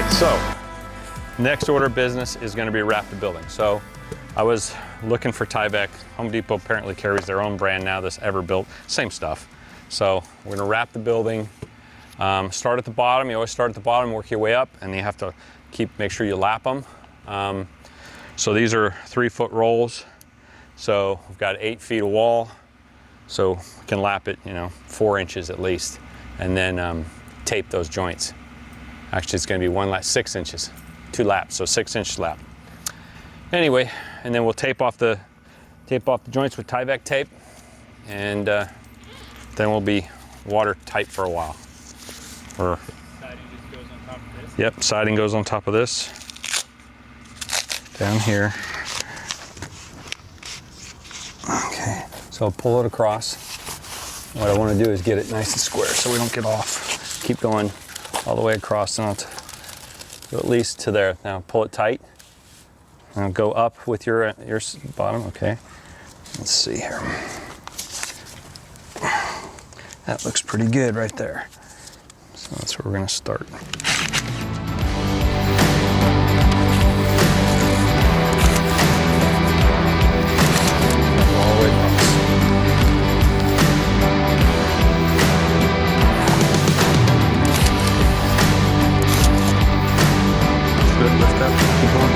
right, so next order of business is going to be wrap the building. So I was looking for Tyvek. Home Depot apparently carries their own brand now, this Everbuilt, same stuff. So we're going to wrap the building. Start at the bottom. You always start at the bottom, work your way up, and you have to make sure you lap them. So these are 3-foot rolls. So we've got 8 feet of wall. So we can lap it, 4 inches at least, and then tape those joints. Actually, it's going to be 1 lap, 6 inches, 2 laps, so 6-inch lap. Anyway, and then we'll tape off the joints with Tyvek tape, and then we'll be watertight for a while. Siding just goes on top of this? Yep, siding goes on top of this. Down here. Okay, so I'll pull it across. What I want to do is get it nice and square so we don't get off. Keep going all the way across, and I'll go at least to there. Now pull it tight. Now go up with your bottom, okay. Let's see here. That looks pretty good right there. So that's where we're gonna start. All the way across. Good, lift up, keep going.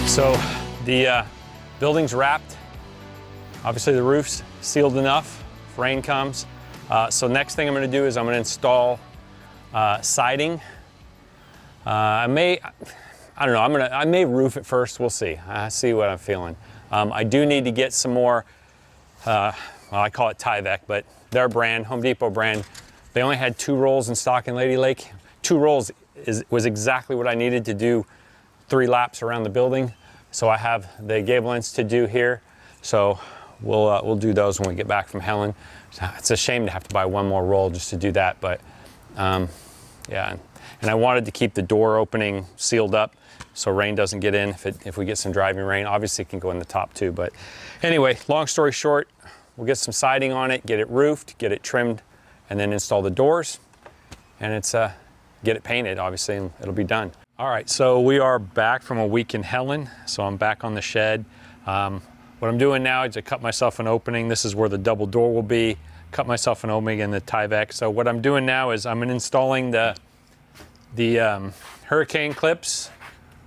So the building's wrapped. Obviously the roof's sealed enough if rain comes. So next thing I'm going to do is I'm going to install siding. I may roof it first. We'll see. I see what I'm feeling. I do need to get some more. Well, I call it Tyvek, but their brand, Home Depot brand. They only had 2 rolls in stock in Lady Lake. 2 rolls was exactly what I needed to do 3 laps around the building. So I have the gable ends to do here. So we'll do those when we get back from Helen. It's a shame to have to buy 1 more roll just to do that, but yeah. And I wanted to keep the door opening sealed up so rain doesn't get in if we get some driving rain. Obviously it can go in the top too, but anyway, long story short, we'll get some siding on it, get it roofed, get it trimmed, and then install the doors, and it's get it painted, obviously, and it'll be done. All right, so we are back from a week in Helen. So I'm back on the shed. What I'm doing now is I cut myself an opening. This is where the double door will be. Cut myself an opening in the Tyvek. So what I'm doing now is I'm installing the hurricane clips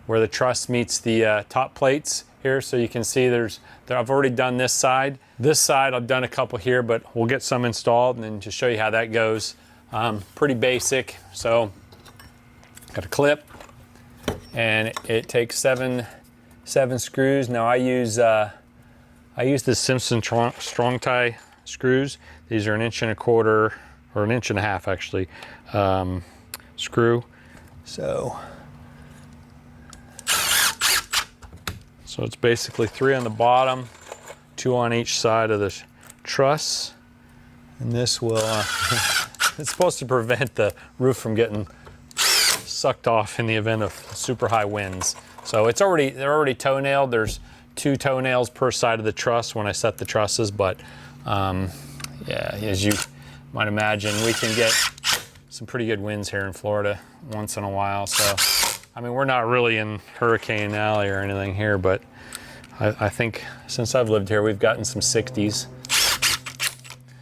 where the truss meets the top plates here. So you can see I've already done this side. This side I've done a couple here, but we'll get some installed and then to show you how that goes. Pretty basic. So got a clip. And it takes seven screws. Now I use the Simpson strong tie screws. These are 1.25 inches or 1.5 inches actually screw. So it's basically 3 on the bottom, 2 on each side of the truss, and this will it's supposed to prevent the roof from getting sucked off in the event of super high winds. So they're already toe-nailed. There's 2 toenails per side of the truss when I set the trusses, but yeah, as you might imagine, we can get some pretty good winds here in Florida once in a while. So, I mean, we're not really in Hurricane Alley or anything here, but I think since I've lived here, we've gotten some 60s.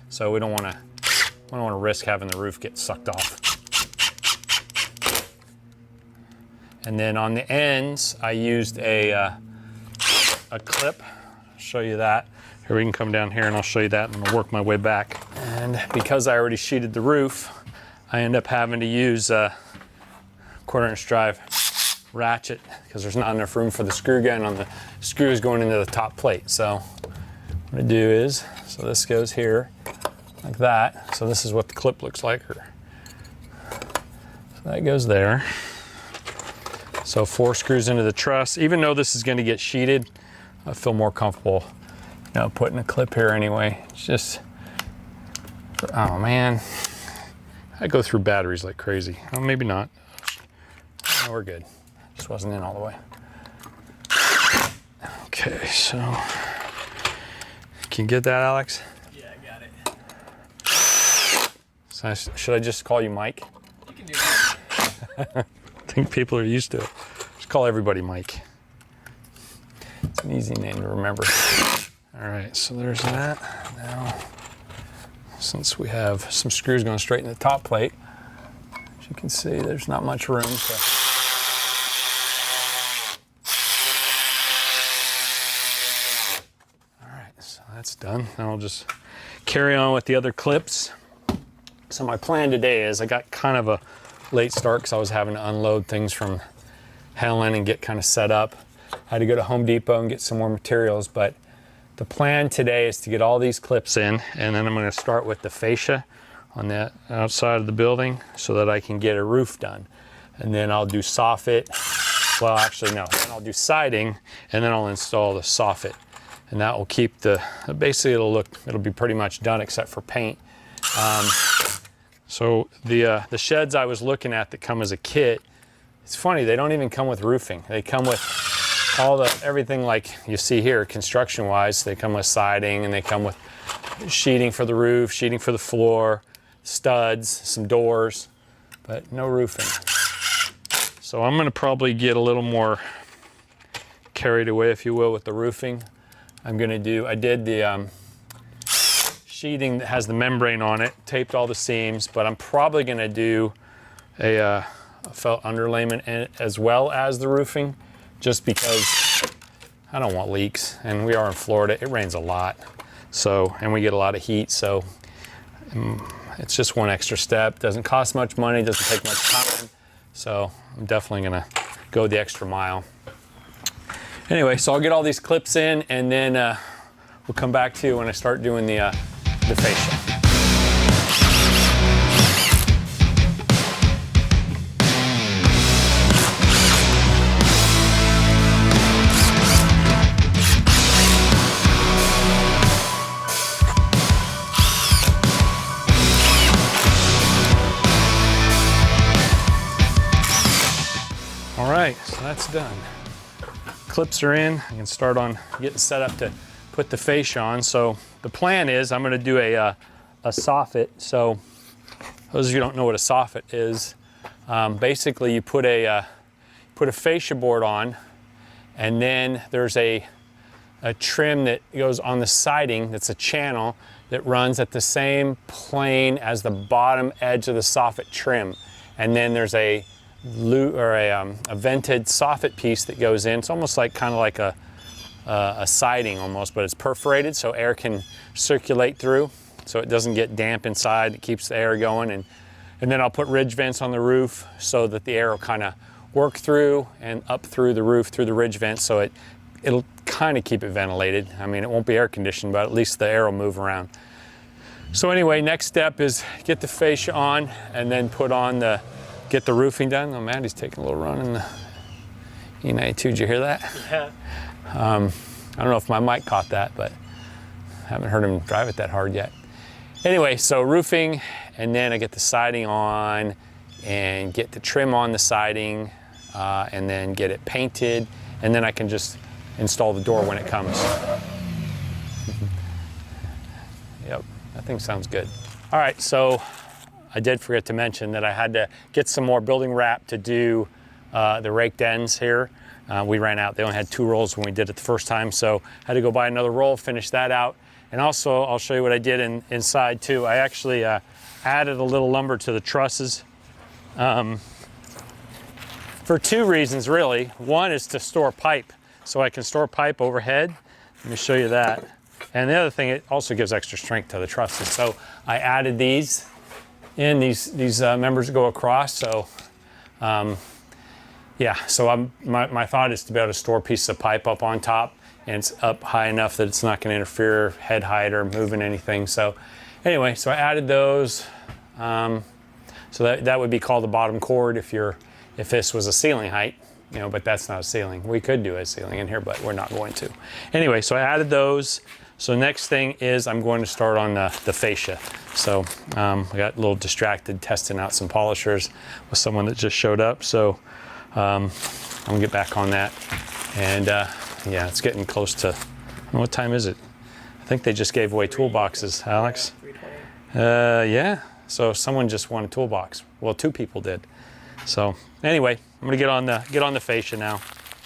So we don't want to risk having the roof get sucked off. And then on the ends, I used a clip. I'll show you that. Here, we can come down here and I'll show you that, and I'll work my way back. And because I already sheeted the roof, I end up having to use a 1/4-inch drive ratchet because there's not enough room for the screw gun on the screws going into the top plate. So what I do is, so this goes here like that. So this is what the clip looks like. So that goes there. So 4 screws into the truss. Even though this is going to get sheeted, I feel more comfortable, you know, putting a clip here anyway. It's just, oh man, I go through batteries like crazy. Oh, maybe not. No, we're good. Just wasn't in all the way. Okay, so can you get that, Alex? Yeah, I got it. So should I just call you Mike? You can do that. I think people are used to it. Just call everybody Mike. It's an easy name to remember. All right, so there's that. Now, since we have some screws going straight in the top plate, as you can see, there's not much room to. All right, so that's done. Now I'll just carry on with the other clips. So my plan today is I got kind of a late start because I was having to unload things from Helen and get kind of set up. I had to go to Home Depot and get some more materials, but the plan today is to get all these clips in, and then I'm going to start with the fascia on the outside of the building so that I can get a roof done. And then I'll do soffit. Well, actually no, then I'll do siding, and then I'll install the soffit. And that will keep the, basically it'll be pretty much done except for paint. So the sheds I was looking at that come as a kit, it's funny, they don't even come with roofing. They come with everything like you see here, construction wise. They come with siding, and they come with sheeting for the roof, sheeting for the floor, studs, some doors, but no roofing. So I'm gonna probably get a little more carried away, if you will, with the roofing. I did the sheeting that has the membrane on it, taped all the seams, but I'm probably gonna do a felt underlayment as well as the roofing, just because I don't want leaks, and we are in Florida. It rains a lot, so, and we get a lot of heat, so it's just one extra step. Doesn't cost much money, doesn't take much time, so I'm definitely gonna go the extra mile. Anyway, so I'll get all these clips in, and then we'll come back to you when I start doing the fascia. All right, so that's done. Clips are in. I can start on getting set up to put the fascia on. So the plan is I'm going to do a soffit. So those of you who don't know what a soffit is, basically you put a fascia board on, and then there's a trim that goes on the siding that's a channel that runs at the same plane as the bottom edge of the soffit trim. And then there's a vented soffit piece that goes in. It's almost like kind of like a siding almost, but it's perforated so air can circulate through, so it doesn't get damp inside. It keeps the air going, and then I'll put ridge vents on the roof so that the air will kind of work through and up through the roof through the ridge vents, so it'll kind of keep it ventilated. I mean, it won't be air conditioned, but at least the air will move around. So anyway, next step is get the fascia on, and then get the roofing done. Oh, Maddie's taking a little run in the E92. Did you hear that? Yeah. I don't know if my mic caught that, but I haven't heard him drive it that hard yet. Anyway, so roofing, and then I get the siding on and get the trim on the siding, and then get it painted, and then I can just install the door when it comes. Yep, that thing sounds good. All right, so I did forget to mention that I had to get some more building wrap to do the raked ends here. We ran out. They only had 2 rolls when we did it the first time, so I had to go buy another roll, finish that out. And also, I'll show you what I did inside too. I actually added a little lumber to the trusses for 2 reasons, really. One is to store pipe, so I can store pipe overhead. Let me show you that. And the other thing, it also gives extra strength to the trusses. So I added these in, these members go across. So yeah, so my thought is to be able to store pieces of pipe up on top, and it's up high enough that it's not going to interfere head height or moving anything. So anyway, so I added those. So that would be called the bottom chord if this was a ceiling height. you know, but that's not a ceiling. We could do a ceiling in here, but we're not going to. Anyway, so I added those. So next thing is I'm going to start on the fascia. So I got a little distracted testing out some polishers with someone that just showed up. So I'm gonna get back on that. And yeah, it's getting close to, I don't know, what time is it? I think they just gave away toolboxes, Alex. 3:20. Yeah, so someone just won a toolbox. Well, 2 people did. So anyway, I'm gonna get on the fascia now.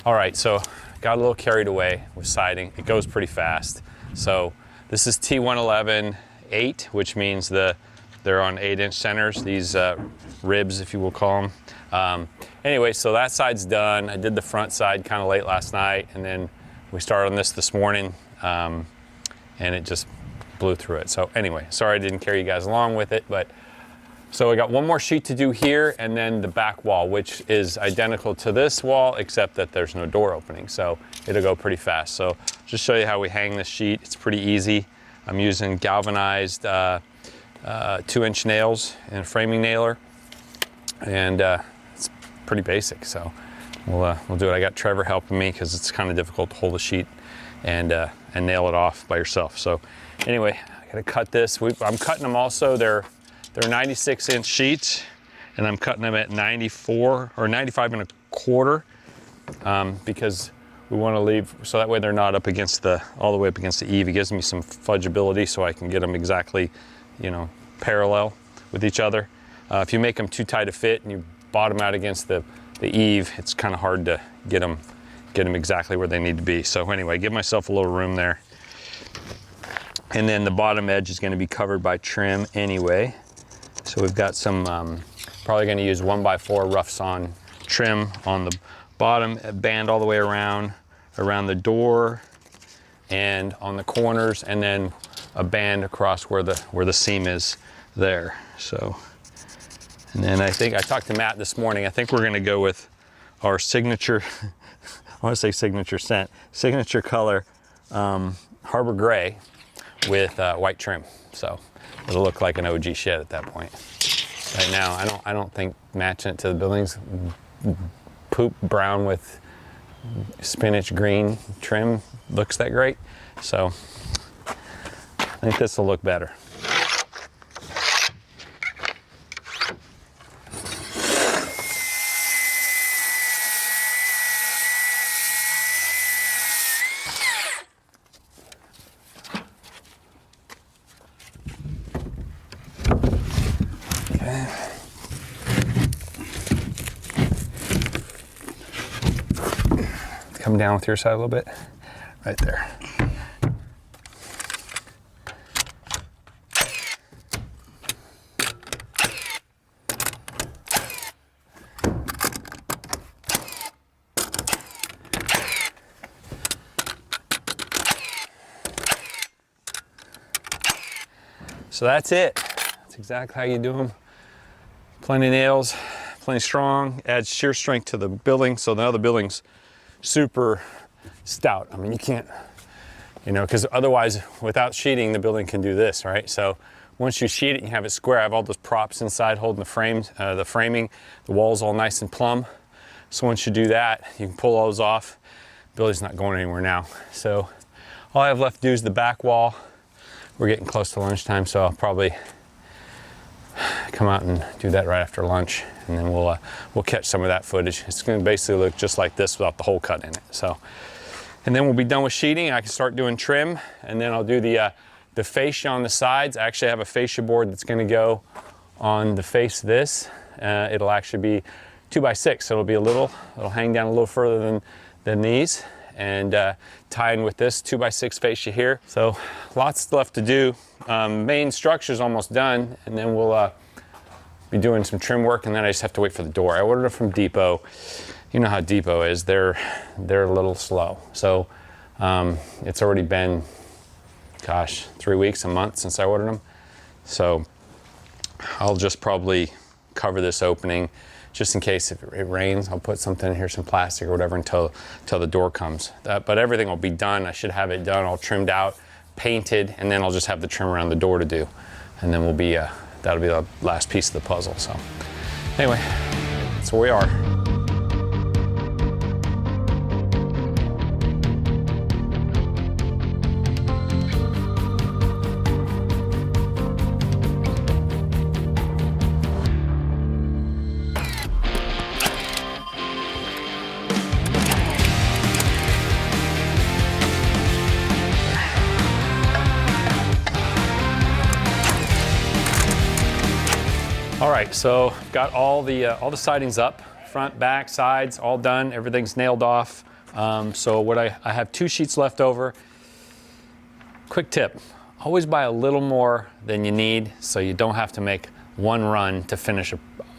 All right, so got a little carried away with siding. It goes pretty fast. So this is T111 8, which means they're on 8-inch centers, these ribs, if you will call them. Anyway, so that side's done. I did the front side kind of late last night, and then we started on this morning, and it just blew through it. So anyway, sorry I didn't carry you guys along with it, but so I got one more sheet to do here, and then the back wall, which is identical to this wall, except that there's no door opening. So it'll go pretty fast. So just show you how we hang this sheet. It's pretty easy. I'm using galvanized 2-inch nails and a framing nailer, and it's pretty basic. So we'll do it. I got Trevor helping me because it's kind of difficult to hold a sheet and nail it off by yourself. So anyway, I gotta cut this. I'm cutting them also. They're 96-inch sheets, and I'm cutting them at 94 or 95 and a quarter because we want to leave, so that way they're not up against all the way up against the eave. It gives me some fudgeability so I can get them exactly, you know, parallel with each other. If you make them too tight a fit and you bottom out against the eave, it's kind of hard to get them exactly where they need to be. So anyway, give myself a little room there. And then the bottom edge is going to be covered by trim anyway. So we've got some, probably going to use 1x4 rough sawn trim on the bottom, band all the way around the door and on the corners, and then a band across where the seam is there. So, and then I think I talked to Matt this morning. I think we're going to go with our signature, I want to say signature scent, signature color, Harbor Gray with white trim. So it'll look like an OG shed at that point. Right now, I don't think matching it to the buildings, poop brown with spinach green trim looks that great. So I think this will look better. Come down with your side a little bit, right there. So that's it. That's exactly how you do them. Plenty of nails, plenty strong, adds shear strength to the building. So now the building's super stout. I mean, you can't, you know, because otherwise without sheeting, the building can do this, right? So once you sheet it and you have it square, I have all those props inside holding the frames, the framing, the wall's all nice and plumb. So once you do that, you can pull those off. The building's not going anywhere now. So all I have left to do is the back wall. We're getting close to lunchtime, so I'll probably come out and do that right after lunch, and then we'll catch some of that footage. It's going to basically look just like this without the hole cut in it. So, and then we'll be done with sheeting. I can start doing trim, and then I'll do the fascia on the sides. I actually have a fascia board that's going to go on the face of this. It'll actually be 2x6, so it'll hang down a little further than these, and tie in with this 2x6 fascia here. So lots left to do. Main structure's almost done, and then we'll be doing some trim work, and then I just have to wait for the door. I ordered it from Depot. You know how Depot is. They're a little slow. So it's already been, gosh, 3 weeks, a month since I ordered them. So I'll just probably cover this opening just in case if it rains. I'll put something in here, some plastic or whatever, until the door comes. But everything will be done. I should have it done, all trimmed out, painted, and then I'll just have the trim around the door to do. And then that'll be the last piece of the puzzle. So anyway, that's where we are. right, so got all the sidings up, front, back, sides, all done. Everything's nailed off. So what I have 2 sheets left over. Quick tip, always buy a little more than you need so you don't have to make one run to finish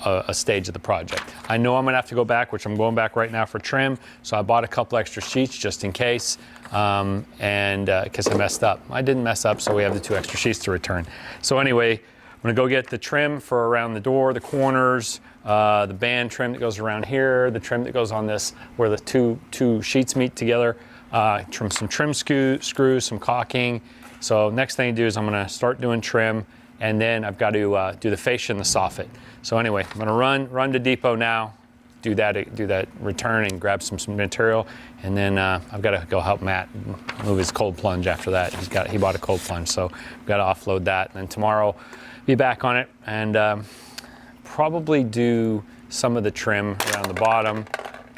a stage of the project. I know I'm gonna have to go back, which I'm going back right now for trim, so I bought a couple extra sheets just in case, and because I messed up. I didn't mess up, so we have the 2 extra sheets to return. So anyway, I'm gonna go get the trim for around the door, the corners, the band trim that goes around here, the trim that goes on this, where the two sheets meet together, some trim screws, some caulking. So next thing to do is I'm gonna start doing trim, and then I've got to do the fascia and the soffit. So anyway, I'm gonna run to depot now, do that return and grab some material, and then I've got to go help Matt move his cold plunge after that. He bought a cold plunge, so I've got to offload that. And then tomorrow, be back on it and probably do some of the trim around the bottom.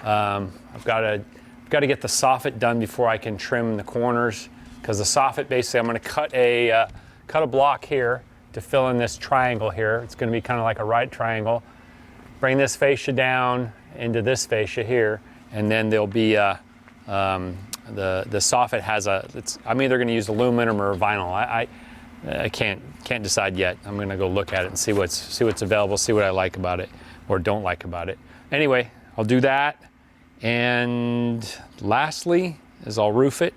I've got to get the soffit done before I can trim the corners, because the soffit, basically I'm going to cut a block here to fill in this triangle here. It's going to be kind of like a right triangle. Bring this fascia down into this fascia here, and then there'll be the soffit has I'm either going to use aluminum or vinyl. I can't decide yet. I'm going to go look at it and see what's available, see what I like about it or don't like about it. Anyway, I'll do that, and lastly is I'll roof it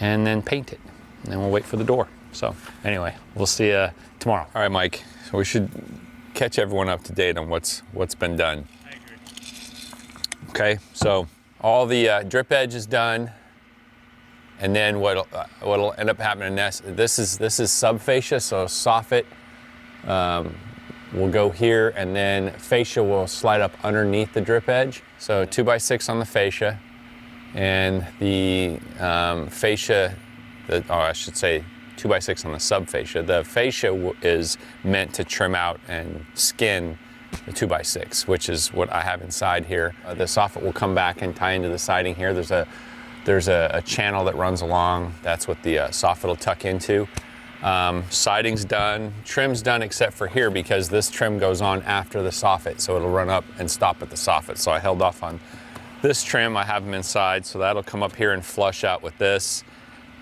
and then paint it, and then we'll wait for the door. So anyway, we'll see you tomorrow. All right, Mike. So we should catch everyone up to date on what's been done. I agree. Okay, so all the drip edge is done, and then what'll end up happening next? This is sub fascia, so soffit will go here, and then fascia will slide up underneath the drip edge. So 2x6 on the fascia, and the fascia, I should say 2x6 on the sub fascia. The fascia is meant to trim out and skin the 2x6, which is what I have inside here. The soffit will come back and tie into the siding here. There's a channel that runs along. That's what the soffit will tuck into. Siding's done, trim's done except for here, because this trim goes on after the soffit, so it'll run up and stop at the soffit. So I held off on this trim. I have them inside, so that'll come up here and flush out with this.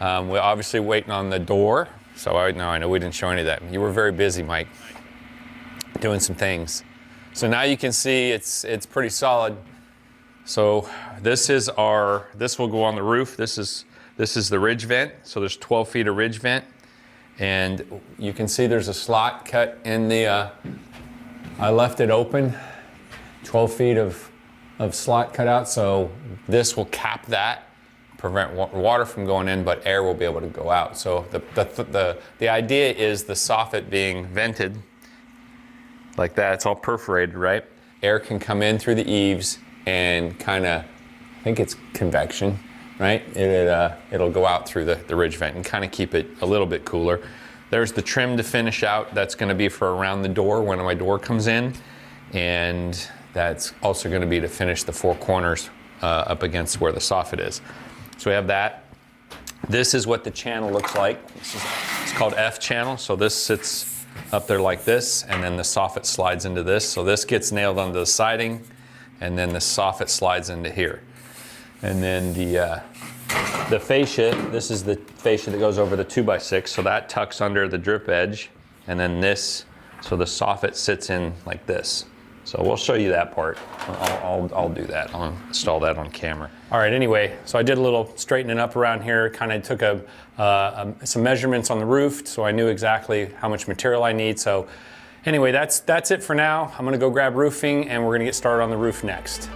We're obviously waiting on the door, so I know we didn't show any of that. You were very busy, Mike, doing some things. So now you can see it's pretty solid. So this will go on the roof. This is the ridge vent. So there's 12 feet of ridge vent, and you can see there's a slot cut in the. I left it open, 12 feet of slot cut out. So this will cap that, prevent water from going in, but air will be able to go out. So the idea is the soffit being vented like that. It's all perforated, right? Air can come in through the eaves and kind of, I think it's convection, right? It'll go out through the ridge vent and kind of keep it a little bit cooler. There's the trim to finish out. That's going to be for around the door when my door comes in, and that's also going to be to finish the 4 corners up against where the soffit is. So we have that. This is what the channel looks like. It's called F channel. So this sits up there like this, and then the soffit slides into this. So this gets nailed onto the siding, and then the soffit slides into here. And then the fascia, this is the fascia that goes over the 2x6. So that tucks under the drip edge, and then this, so the soffit sits in like this. So we'll show you that part. I'll do that. I'll install that on camera. All right, anyway, so I did a little straightening up around here, kind of took some measurements on the roof, so I knew exactly how much material I need. So anyway, that's it for now. I'm gonna go grab roofing, and we're gonna get started on the roof next.